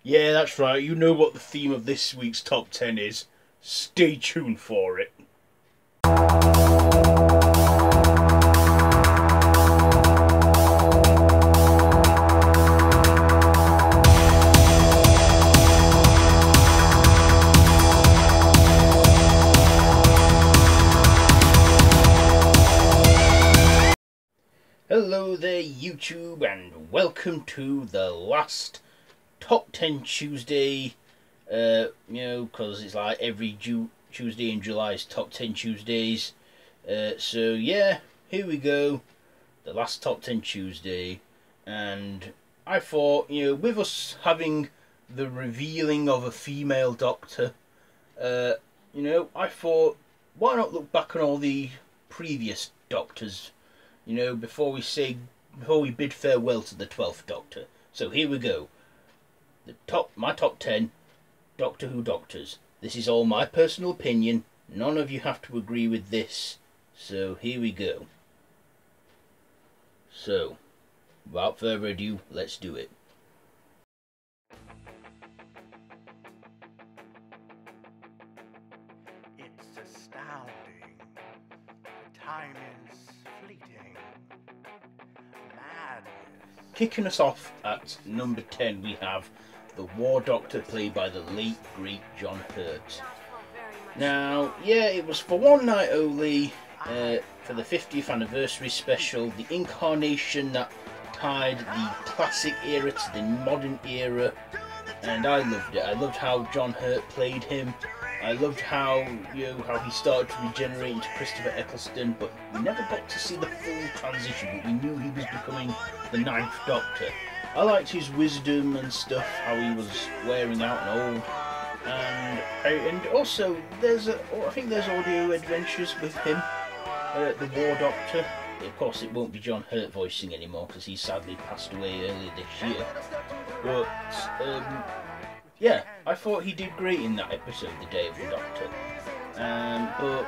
Yeah, that's right. You know what the theme of this week's top 10 is. Stay tuned for it. Hello there YouTube, and welcome to the last Top 10 Tuesday, because it's like every Tuesday in July is Top 10 Tuesdays. So yeah, here we go, the last Top 10 Tuesday, and I thought, with us having the revealing of a female doctor, I thought, why not look back on all the previous doctors, before we bid farewell to the 12th Doctor. So here we go. My top 10 Doctor Who Doctors. This is all my personal opinion. None of you have to agree with this. So here we go. So, without further ado, let's do it. It's astounding. Time is fleeting. Madness. Kicking us off at number 10, we have the War Doctor, played by the late great John Hurt. Now, yeah, it was for one night only, for the 50th anniversary special, the incarnation that tied the classic era to the modern era, and I loved it. I loved how John Hurt played him. I loved how how he started to regenerate into Christopher Eccleston, but we never got to see the full transition, but we knew he was becoming the 9th Doctor. I liked his wisdom and stuff, how he was wearing out and old, and also I think there's audio adventures with him, the War Doctor. Of course, it won't be John Hurt voicing anymore because he sadly passed away earlier this year, but yeah, I thought he did great in that episode, The Day of the Doctor. But,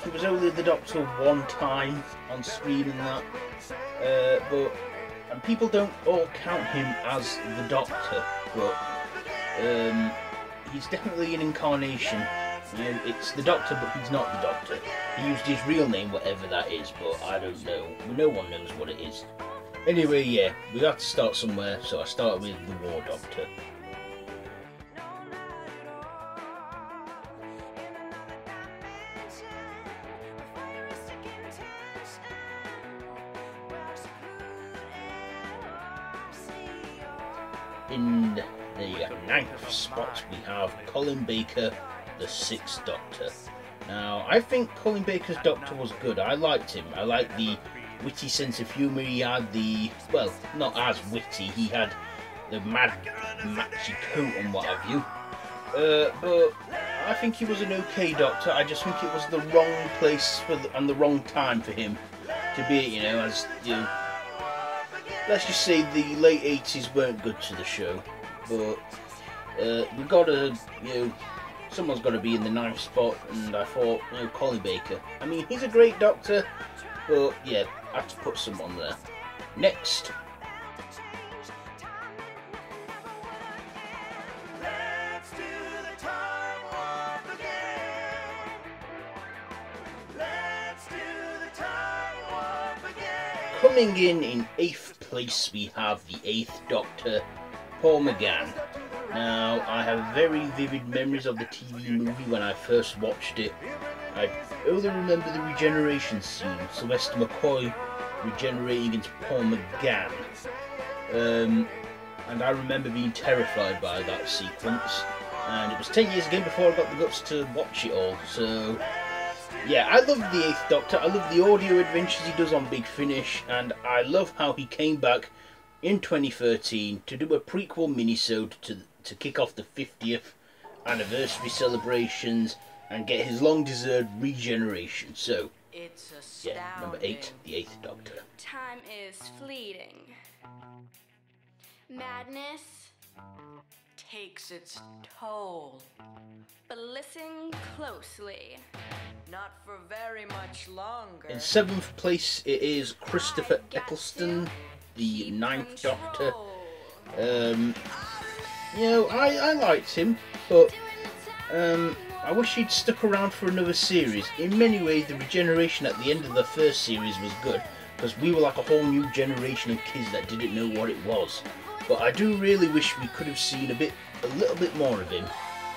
he was only the Doctor one time on screen and that. And people don't all count him as the Doctor, but he's definitely an incarnation. It's the Doctor, but he's not the Doctor. He used his real name, whatever that is, but I don't know. No one knows what it is. Anyway, yeah, we got to start somewhere, so I started with the War Doctor. In the 9th spot, we have Colin Baker, the 6th Doctor. Now, I think Colin Baker's Doctor was good. I liked him. I liked the witty sense of humour he had. Well, not as witty. He had the mad matchy coat and what have you. But I think he was an okay Doctor. I just think it was the wrong place and the wrong time for him to be, let's just say the late 80s weren't good to the show, but we gotta, someone's got to be in the 9th spot, and I thought, Colin Baker. I mean, he's a great Doctor, but yeah, I have to put someone there. Next. Coming in 8th place, we have the 8th Doctor, Paul McGann. Now, I have very vivid memories of the TV movie when I first watched it. I only remember the regeneration scene, Sylvester McCoy regenerating into Paul McGann. And I remember being terrified by that sequence. And it was 10 years again before I got the guts to watch it all, so... yeah, I love the 8th Doctor. I love the audio adventures he does on Big Finish, and I love how he came back in 2013 to do a prequel minisode to kick off the 50th anniversary celebrations and get his long-deserved regeneration. So, yeah, number 8, the 8th Doctor. Time is fleeting. Madness takes its toll. But listen closely. Not for very much longer. In 7th place, it is Christopher Eccleston, the 9th Doctor. You know, I liked him, but I wish he'd stuck around for another series. In many ways, the regeneration at the end of the first series was good, because we were like a whole new generation of kids that didn't know what it was. But I do really wish we could have seen a little bit more of him,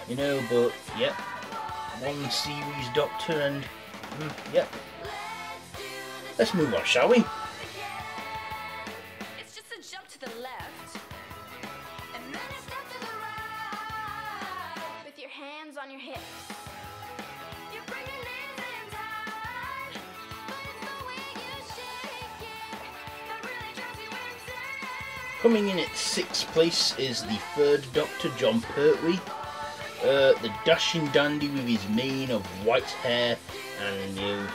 you know. But yep, one series Doctor, and yep. Let's move on, shall we? It's just a jump to the left, and then a step to the right. With your hands on your hips, you bring your knees in tight, but it's the way you shake it that really drives you insane. Coming in at 6th place is the 3rd Doctor, Jon Pertwee. The dashing dandy with his mane of white hair, and you know,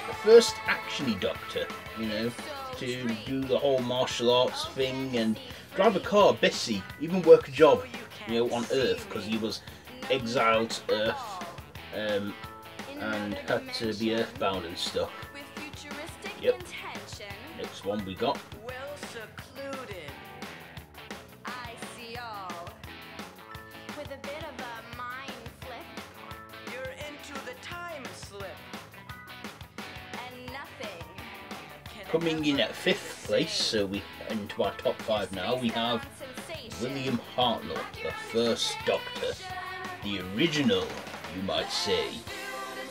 the first actiony Doctor, you know, to do the whole martial arts thing and drive a car, Bessie, even work a job, you know, on Earth, because he was exiled to Earth and had to be earthbound and stuff. Yep. Next one we got. Well secluded. I see all. With a bit of a mind flip. You're into the time slip. And nothing can Coming in ever at 5th place, so we into our top 5 now, we have William Hartnell, the 1st Doctor. The original, you might say.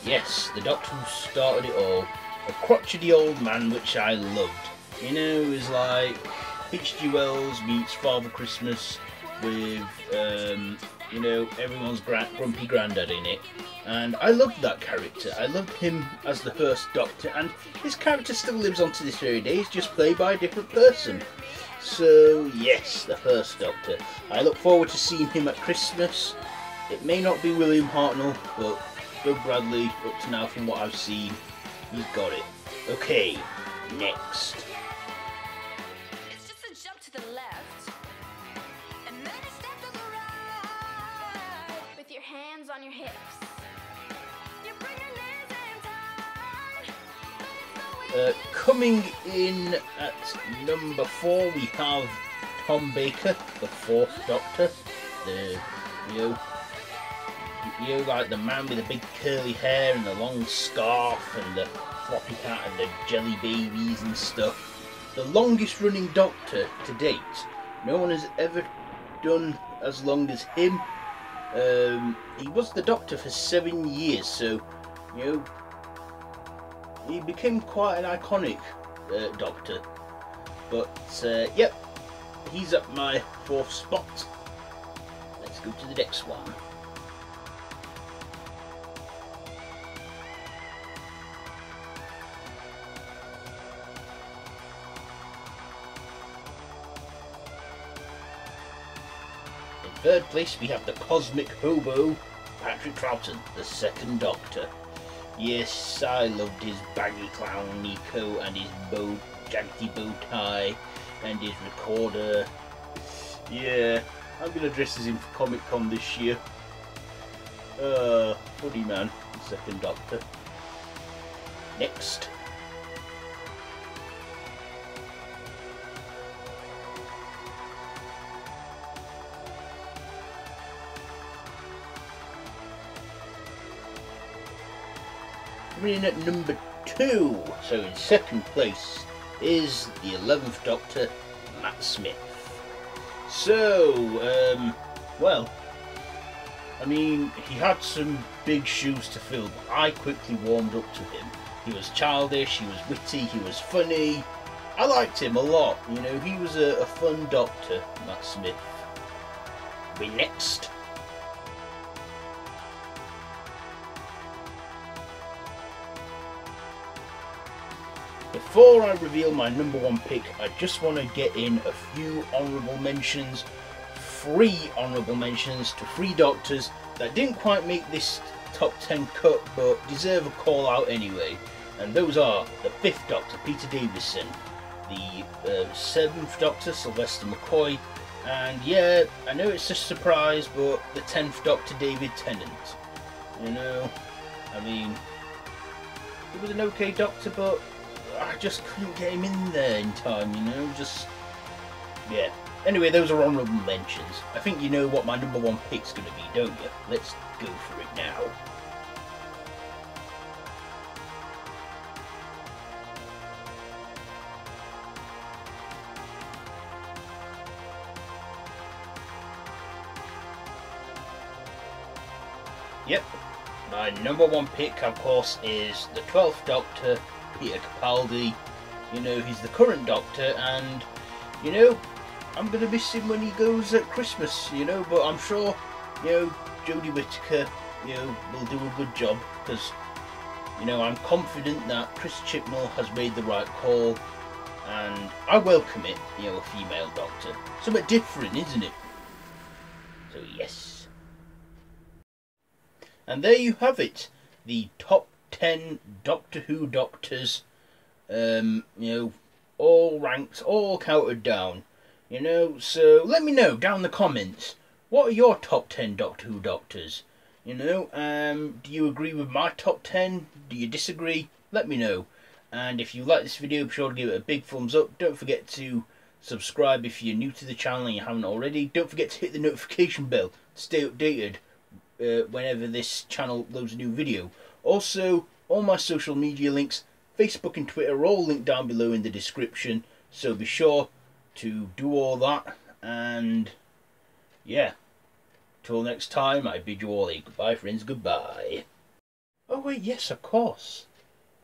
Yes, the Doctor who started it all. A crotchety old man, which I loved. You know, it was like H.G. Wells meets Father Christmas with, you know, everyone's grumpy granddad in it. And I loved that character. I loved him as the 1st Doctor, and his character still lives on to this very day. He's just played by a different person. So, yes, the 1st Doctor. I look forward to seeing him at Christmas. It may not be William Hartnell, but Doug Bradley, up to now from what I've seen, he's got it. Okay, next. It's just a jump to the left, and then a step to the right. With your hands on your hips, you bring your knees in tight, but it's the way Coming in at number 4, we have Tom Baker, the 4th Doctor. You know, like the man with the big curly hair and the long scarf and the floppy hat and the jelly babies and stuff. The longest running Doctor to date. No one has ever done as long as him. He was the Doctor for 7 years, so, you know, he became quite an iconic Doctor. But, yep, he's at my 4th spot. Let's go to the next one. In 3rd place we have the Cosmic Hobo, Patrick Troughton, the 2nd Doctor. Yes, I loved his baggy clown Nico and his jaggedy bow tie and his recorder. Yeah, I'm gonna dress as him for Comic Con this year. Funny man, the 2nd Doctor. Next. Coming in at number 2, so in 2nd place, is the 11th Doctor, Matt Smith. So, well, I mean, he had some big shoes to fill, but I quickly warmed up to him. He was childish, he was witty, he was funny. I liked him a lot, you know, he was a fun Doctor, Matt Smith. We next. Before I reveal my number 1 pick, I just want to get in a few honourable mentions, 3 honourable mentions to 3 Doctors that didn't quite make this top 10 cut but deserve a call out anyway. And those are the 5th Doctor, Peter Davison, the 7th Doctor, Sylvester McCoy, and yeah, I know it's a surprise, but the 10th Doctor, David Tennant. You know, I mean, he was an okay Doctor, but I just couldn't get him in there in time, you know, just, yeah. Anyway, those are honourable mentions. I think you know what my number one pick's going to be, don't you? Let's go for it now. Yep, my number one pick, of course, is the 12th Doctor, Peter Capaldi. You know, he's the current Doctor, and, you know, I'm going to miss him when he goes at Christmas, you know, but I'm sure, you know, Jodie Whittaker, you know, will do a good job, because, you know, I'm confident that Chris Chibnall has made the right call, and I welcome it, you know, a female Doctor. Something different, isn't it? So, yes. And there you have it, the top 10 Doctor Who Doctors, you know, all ranked, all counted down, you know, so let me know down in the comments, what are your top 10 Doctor Who Doctors, you know, do you agree with my top 10, do you disagree, let me know, and if you like this video, be sure to give it a big thumbs up, don't forget to subscribe if you're new to the channel and you haven't already, don't forget to hit the notification bell to stay updated whenever this channel loads a new video. Also, all my social media links, Facebook and Twitter, are all linked down below in the description, so be sure to do all that, and yeah, till next time, I bid you all a goodbye friends, goodbye. Oh wait, yes, of course,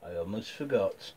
I almost forgot.